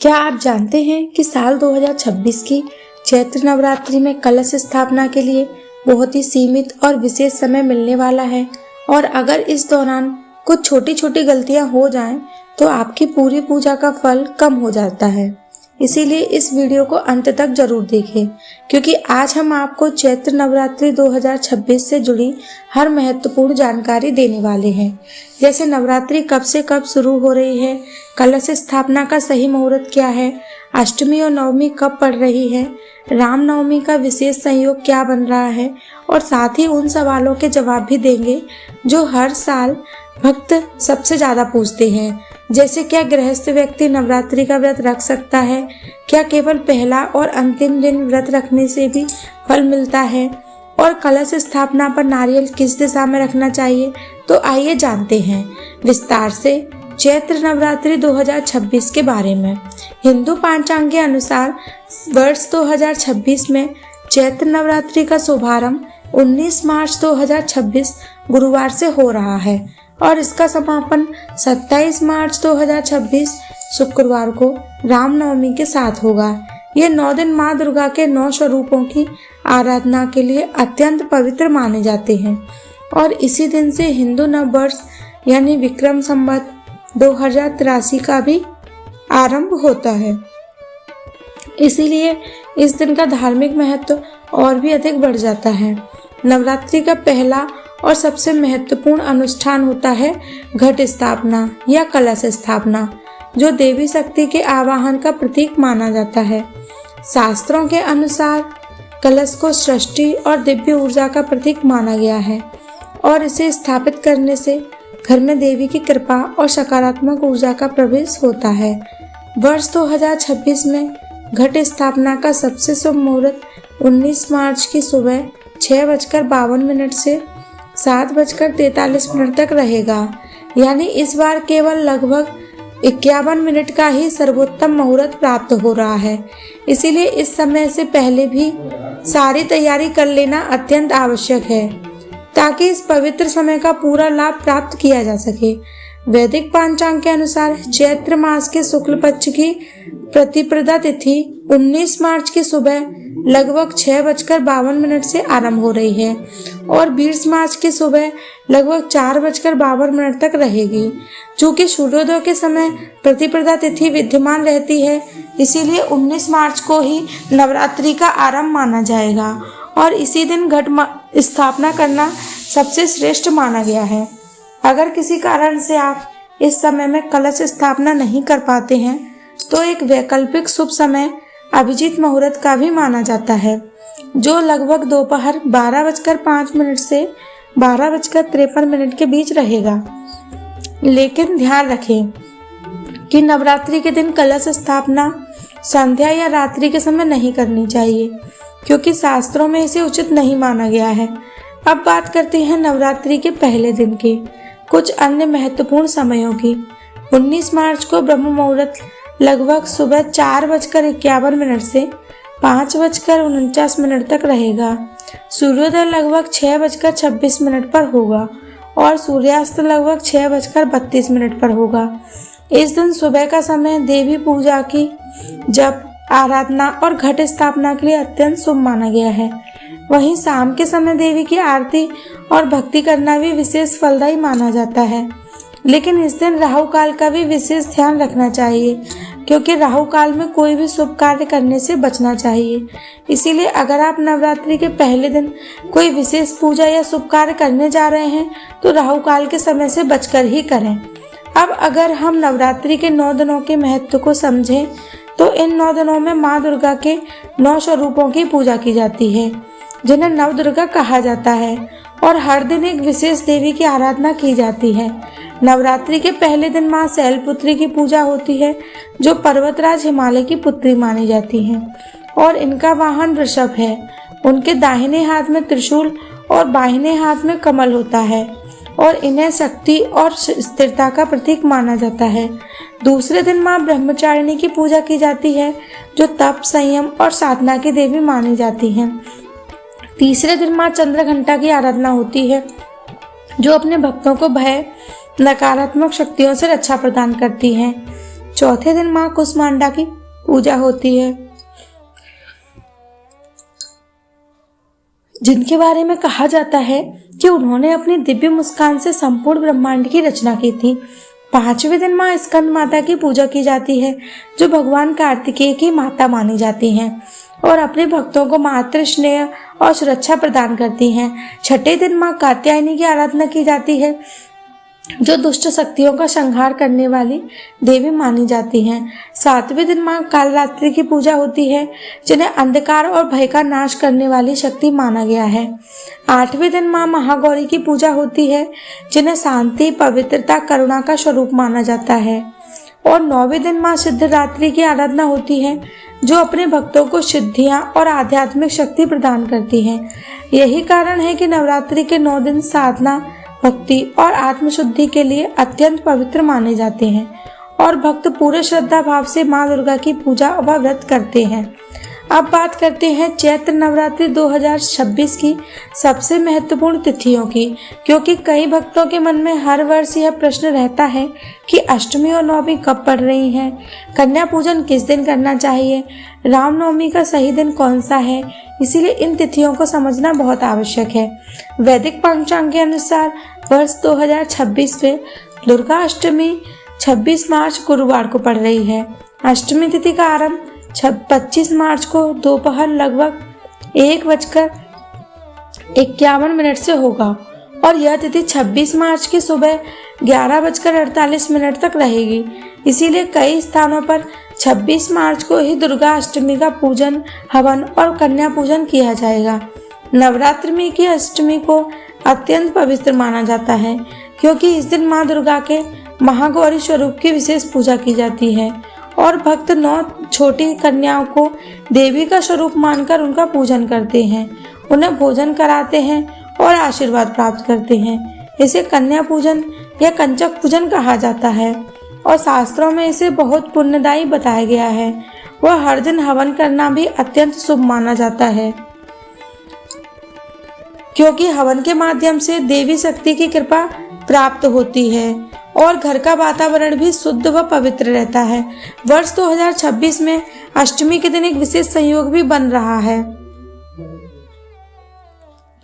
क्या आप जानते हैं कि साल 2026 की चैत्र नवरात्रि में कलश स्थापना के लिए बहुत ही सीमित और विशेष समय मिलने वाला है और अगर इस दौरान कुछ छोटी छोटी गलतियां हो जाएं तो आपकी पूरी पूजा का फल कम हो जाता है। इसीलिए इस वीडियो को अंत तक जरूर देखें क्योंकि आज हम आपको चैत्र नवरात्रि 2026 से जुड़ी हर महत्वपूर्ण जानकारी देने वाले हैं। जैसे नवरात्रि कब से कब शुरू हो रही है, कलश स्थापना का सही मुहूर्त क्या है, अष्टमी और नवमी कब पड़ रही है, रामनवमी का विशेष संयोग क्या बन रहा है और साथ ही उन सवालों के जवाब भी देंगे जो हर साल भक्त सबसे ज्यादा पूछते हैं। जैसे क्या गृहस्थ व्यक्ति नवरात्रि का व्रत रख सकता है, क्या केवल पहला और अंतिम दिन व्रत रखने से भी फल मिलता है और कलश स्थापना पर नारियल किस दिशा में रखना चाहिए। तो आइए जानते हैं विस्तार से चैत्र नवरात्रि 2026 के बारे में। हिंदू पंचांग के अनुसार वर्ष 2026 में चैत्र नवरात्रि का शुभारंभ 19 मार्च 2026 गुरुवार से हो रहा है और इसका समापन 27 मार्च 2026 शुक्रवार को रामनवमी के साथ होगा। ये 9 दिन माँ दुर्गा के 9 स्वरूपों की आराधना के लिए अत्यंत पवित्र माने जाते हैं और इसी दिन से हिंदू नववर्ष यानी विक्रम संवत 2083 का भी आरंभ होता है। इसीलिए इस दिन का धार्मिक महत्व और भी अधिक बढ़ जाता है। नवरात्रि का पहला और सबसे महत्वपूर्ण अनुष्ठान होता है घट स्थापना या कलश स्थापना, जो देवी शक्ति के आवाहन का प्रतीक माना जाता है। शास्त्रों के अनुसार कलश को सृष्टि और दिव्य ऊर्जा का प्रतीक माना गया है और इसे स्थापित करने से घर में देवी की कृपा और सकारात्मक ऊर्जा का प्रवेश होता है। वर्ष 2026 में घट स्थापना का सबसे शुभ मुहूर्त 19 मार्च की सुबह 6:52 से 7:43 तक रहेगा। यानी इस बार केवल लगभग 51 मिनट का ही सर्वोत्तम मुहूर्त प्राप्त हो रहा है। इसीलिए इस समय से पहले भी सारी तैयारी कर लेना अत्यंत आवश्यक है ताकि इस पवित्र समय का पूरा लाभ प्राप्त किया जा सके। वैदिक पंचांग के अनुसार चैत्र मास के शुक्ल पक्ष की प्रतिपदा तिथि 19 मार्च की सुबह लगभग 6:52 से आरंभ हो रही है और 20 मार्च की सुबह लगभग 4:52 तक रहेगी। चूँकि सूर्योदय के समय प्रतिपदा तिथि विद्यमान रहती है, इसीलिए 19 मार्च को ही नवरात्रि का आरंभ माना जाएगा और इसी दिन घट स्थापना करना सबसे श्रेष्ठ माना गया है। अगर किसी कारण से आप इस समय में कलश स्थापना नहीं कर पाते हैं तो एक वैकल्पिक शुभ समय अभिजीत मुहूर्त का भी माना जाता है, जो लगभग दोपहर 12:05 से 12:53 के बीच रहेगा। लेकिन ध्यान रखें कि नवरात्रि के दिन कलश स्थापना संध्या या रात्रि के समय नहीं करनी चाहिए क्योंकि शास्त्रों में इसे उचित नहीं माना गया है। अब बात करते हैं नवरात्रि के पहले दिन के कुछ अन्य महत्वपूर्ण समयों की। 19 मार्च को ब्रह्म मुहूर्त लगभग सुबह 4:51 से 5:49 तक रहेगा। सूर्योदय लगभग 6:26 पर होगा और सूर्यास्त लगभग 6:32 पर होगा। इस दिन सुबह का समय देवी पूजा की जप, आराधना और घट स्थापना के लिए अत्यंत शुभ माना गया है। वहीं शाम के समय देवी की आरती और भक्ति करना भी विशेष फलदायी माना जाता है। लेकिन इस दिन राहु काल का भी विशेष ध्यान रखना चाहिए क्योंकि राहु काल में कोई भी शुभ कार्य करने से बचना चाहिए। इसीलिए अगर आप नवरात्रि के पहले दिन कोई विशेष पूजा या शुभ कार्य करने जा रहे हैं तो राहु काल के समय से बचकर ही करें। अब अगर हम नवरात्रि के 9 दिनों के महत्व को समझें तो इन 9 दिनों में माँ दुर्गा के 9 स्वरूपों की पूजा की जाती है जिन्हें नव दुर्गा कहा जाता है और हर दिन एक विशेष देवी की आराधना की जाती है। नवरात्रि के पहले दिन माँ शैलपुत्री की पूजा होती है जो पर्वतराज हिमालय की पुत्री मानी जाती हैं और इनका वाहन वृषभ है। उनके दाहिने हाथ में त्रिशूल और बाहिने हाथ में कमल होता है और इन्हें शक्ति और स्थिरता का प्रतीक माना जाता है। दूसरे दिन माँ ब्रह्मचारिणी की पूजा की जाती है जो तप, संयम और साधना की देवी मानी जाती हैं। तीसरे दिन माँ चंद्रघंटा की आराधना होती है जो अपने भक्तों को भय, नकारात्मक शक्तियों से रक्षा प्रदान करती हैं। चौथे दिन माँ कुष्मांडा की पूजा होती है, जिनके बारे में कहा जाता है कि उन्होंने अपनी दिव्य मुस्कान से संपूर्ण ब्रह्मांड की रचना की थी। पांचवें दिन माँ स्कंद माता की पूजा की जाती है, जो भगवान कार्तिकेय की माता मानी जाती हैं और अपने भक्तों को मातृ स्नेह और सुरक्षा प्रदान करती हैं। छठे दिन माँ कात्यायनी की आराधना की जाती है, जो दुष्ट शक्तियों का संहार करने वाली देवी मानी जाती हैं। सातवें दिन माँ कालरात्रि की पूजा होती है, जिन्हें अंधकार और भय का नाश करने वाली शक्ति माना गया है। आठवें दिन माँ महागौरी की पूजा होती है, जिन्हें शांति, पवित्रता, करुणा का स्वरूप माना जाता है। और 9वें दिन माँ सिद्धरात्रि की आराधना होती है, जो अपने भक्तों को सिद्धियां और आध्यात्मिक शक्ति प्रदान करती हैं। यही कारण है कि नवरात्रि के 9 दिन साधना, भक्ति और आत्मशुद्धि के लिए अत्यंत पवित्र माने जाते हैं और भक्त पूरे श्रद्धा भाव से माँ दुर्गा की पूजा व व्रत करते हैं। अब बात करते हैं चैत्र नवरात्रि 2026 की सबसे महत्वपूर्ण तिथियों की, क्योंकि कई भक्तों के मन में हर वर्ष यह प्रश्न रहता है कि अष्टमी और नवमी कब पड़ रही हैं, कन्या पूजन किस दिन करना चाहिए, रामनवमी का सही दिन कौन सा है। इसीलिए इन तिथियों को समझना बहुत आवश्यक है। वैदिक पंचांग के अनुसार वर्ष 2026 में दुर्गा अष्टमी 26 मार्च गुरुवार को पड़ रही है। अष्टमी तिथि का आरंभ 25 मार्च को दोपहर लगभग 1:51 से होगा और यह तिथि 26 मार्च की सुबह 11:48 तक रहेगी। इसीलिए कई स्थानों पर 26 मार्च को ही दुर्गा अष्टमी का पूजन, हवन और कन्या पूजन किया जाएगा। नवरात्रि की अष्टमी को अत्यंत पवित्र माना जाता है, क्योंकि इस दिन माँ दुर्गा के महागौरी स्वरूप की विशेष पूजा की जाती है और भक्त 9 छोटी कन्याओं को देवी का स्वरूप मानकर उनका पूजन करते हैं, उन्हें भोजन कराते हैं और आशीर्वाद प्राप्त करते हैं। इसे कन्या पूजन या कंचक पूजन कहा जाता है और शास्त्रों में इसे बहुत पुण्यदायी बताया गया है। वह हर दिन हवन करना भी अत्यंत शुभ माना जाता है, क्योंकि हवन के माध्यम से देवी शक्ति की कृपा प्राप्त होती है और घर का वातावरण भी शुद्ध व पवित्र रहता है। वर्ष 2026 में अष्टमी के दिन एक विशेष संयोग भी बन रहा है,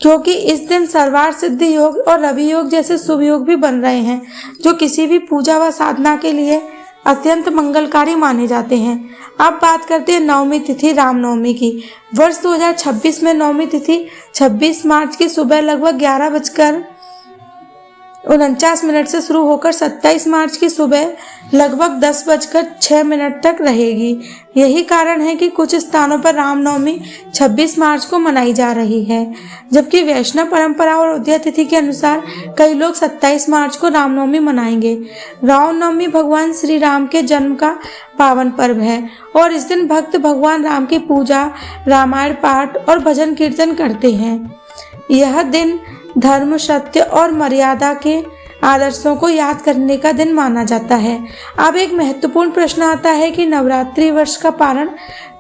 क्योंकि इस दिन सर्वार्थ सिद्धि योग और रवि योग जैसे शुभ योग भी बन रहे हैं, जो किसी भी पूजा व साधना के लिए अत्यंत मंगलकारी माने जाते हैं। अब बात करते हैं नवमी तिथि रामनवमी की। वर्ष 2026 में नवमी तिथि 26 मार्च की सुबह लगभग 11:49 से शुरू होकर 27 मार्च की सुबह लगभग 10:06 तक रहेगी। यही कारण है कि कुछ स्थानों पर रामनवमी 26 मार्च को मनाई जा रही है, जबकि वैष्णव परंपरा और उदय तिथि के अनुसार कई लोग 27 मार्च को रामनवमी मनाएंगे। रामनवमी भगवान श्री राम के जन्म का पावन पर्व है और इस दिन भक्त भगवान राम की पूजा, रामायण पाठ और भजन कीर्तन करते हैं। यह दिन धर्म, सत्य और मर्यादा के आदर्शों को याद करने का दिन माना जाता है। अब एक महत्वपूर्ण प्रश्न आता है कि नवरात्रि वर्ष का पारण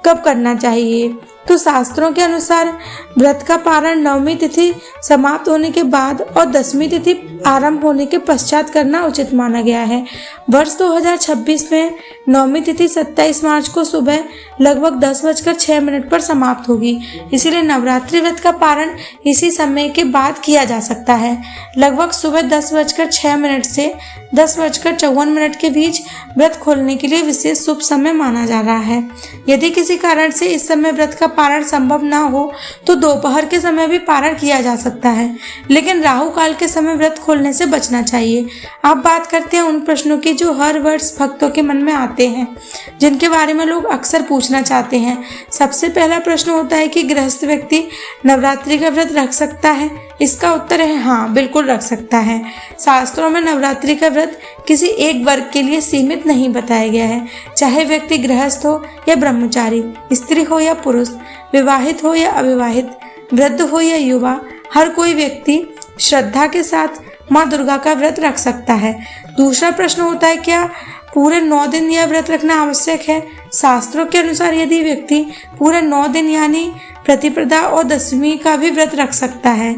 कब करना चाहिए। तो शास्त्रों के अनुसार व्रत का पारण नवमी तिथि समाप्त होने के बाद और 10वीं तिथि आरंभ होने के पश्चात करना उचित माना गया है। वर्ष 2026 में नवमी तिथि 27 मार्च को सुबह लगभग 10:06 पर समाप्त होगी। इसीलिए नवरात्रि व्रत का पारण इसी समय के बाद किया जा सकता है। लगभग सुबह 10:06 से 10:54 के बीच व्रत खोलने के लिए विशेष शुभ समय माना जा रहा है। यदि किसी कारण से इस समय व्रत का पारण संभव ना हो तो दोपहर के समय भी पारण किया जा सकता है, लेकिन राहु काल के समय व्रत खोलने से बचना चाहिए। अब बात करते हैं उन प्रश्नों की जो हर वर्ष भक्तों के मन में आते हैं, जिनके बारे में लोग अक्सर पूछना चाहते हैं। सबसे पहला प्रश्न होता है कि गृहस्थ व्यक्ति नवरात्रि का व्रत रख सकता है। इसका उत्तर है हाँ, बिल्कुल रख सकता है। शास्त्रों में नवरात्रि का व्रत किसी एक वर्ग के लिए सीमित नहीं बताया गया है, चाहे व्यक्ति गृहस्थ हो या ब्रह्मचारी, स्त्री हो या पुरुष, विवाहित हो या अविवाहित, वृद्ध हो या युवा, हर कोई व्यक्ति श्रद्धा के साथ माँ दुर्गा का व्रत रख सकता है। दूसरा प्रश्न होता है क्या पूरे 9 दिन यह व्रत रखना आवश्यक है। शास्त्रों के अनुसार यदि व्यक्ति पूरे 9 दिन यानी प्रतिपदा और दशमी का भी व्रत रख सकता है।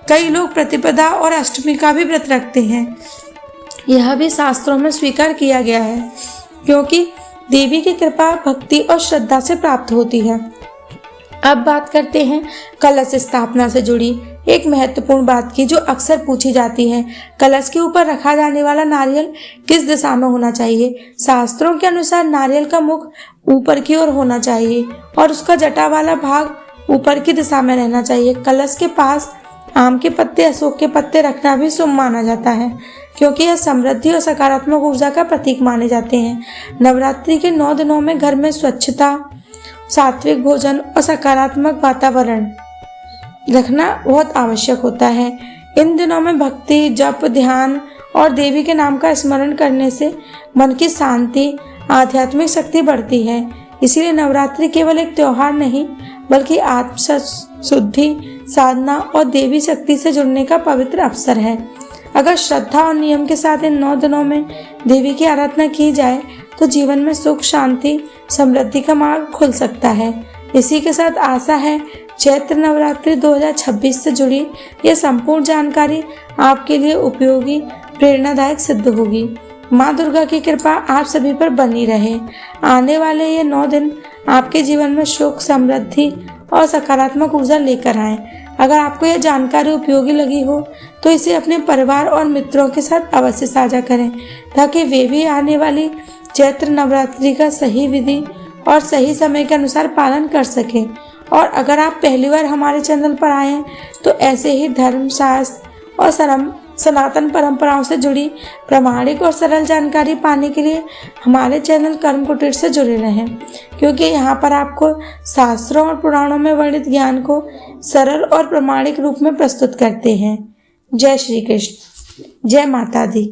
कई लोग प्रतिपदा और अष्टमी का भी व्रत रखते हैं, यह भी शास्त्रों में स्वीकार किया गया है, क्योंकि देवी की कृपा भक्ति और श्रद्धा से प्राप्त होती है। अब बात करते हैं कलश स्थापना से जुड़ी एक महत्वपूर्ण बात की, जो अक्सर पूछी जाती है। कलश के ऊपर रखा जाने वाला नारियल किस दिशा में होना चाहिए? शास्त्रों के अनुसार नारियल का मुख ऊपर की ओर होना चाहिए और उसका जटा वाला भाग ऊपर की दिशा में रहना चाहिए। कलश के पास आम के पत्ते, अशोक के पत्ते रखना भी शुभ माना जाता है, क्योंकि यह समृद्धि और सकारात्मक ऊर्जा का प्रतीक माने जाते हैं। नवरात्रि के 9 दिनों में घर में स्वच्छता, सात्विक भोजन और सकारात्मक वातावरण रखना बहुत आवश्यक होता है। इन दिनों में भक्ति, जप, ध्यान और देवी के नाम का स्मरण करने से मन की शांति, आध्यात्मिक शक्ति बढ़ती है। इसीलिए नवरात्रि केवल एक त्योहार नहीं, बल्कि आत्म शुद्धि, साधना और देवी शक्ति से जुड़ने का पवित्र अवसर है। अगर श्रद्धा और नियम के साथ इन 9 दिनों में देवी की आराधना की जाए तो जीवन में सुख, शांति, समृद्धि का मार्ग खुल सकता है। इसी के साथ आशा है चैत्र नवरात्रि 2026 से जुड़ी यह संपूर्ण जानकारी आपके लिए उपयोगी, प्रेरणादायक सिद्ध होगी। माँ दुर्गा की कृपा आप सभी पर बनी रहे। आने वाले ये 9 दिन आपके जीवन में सुख, समृद्धि और सकारात्मक ऊर्जा लेकर आए। अगर आपको यह जानकारी उपयोगी लगी हो तो इसे अपने परिवार और मित्रों के साथ अवश्य साझा करें, ताकि वे भी आने वाली चैत्र नवरात्रि का सही विधि और सही समय के अनुसार पालन कर सकें। और अगर आप पहली बार हमारे चैनल पर आए हैं तो ऐसे ही धर्म, शास्त्र और सनातन परंपराओं से जुड़ी प्रामाणिक और सरल जानकारी पाने के लिए हमारे चैनल कर्म कुटीर से जुड़े रहें, क्योंकि यहाँ पर आपको शास्त्रों और पुराणों में वर्णित ज्ञान को सरल और प्रामाणिक रूप में प्रस्तुत करते हैं। जय श्री कृष्ण, जय माता दी।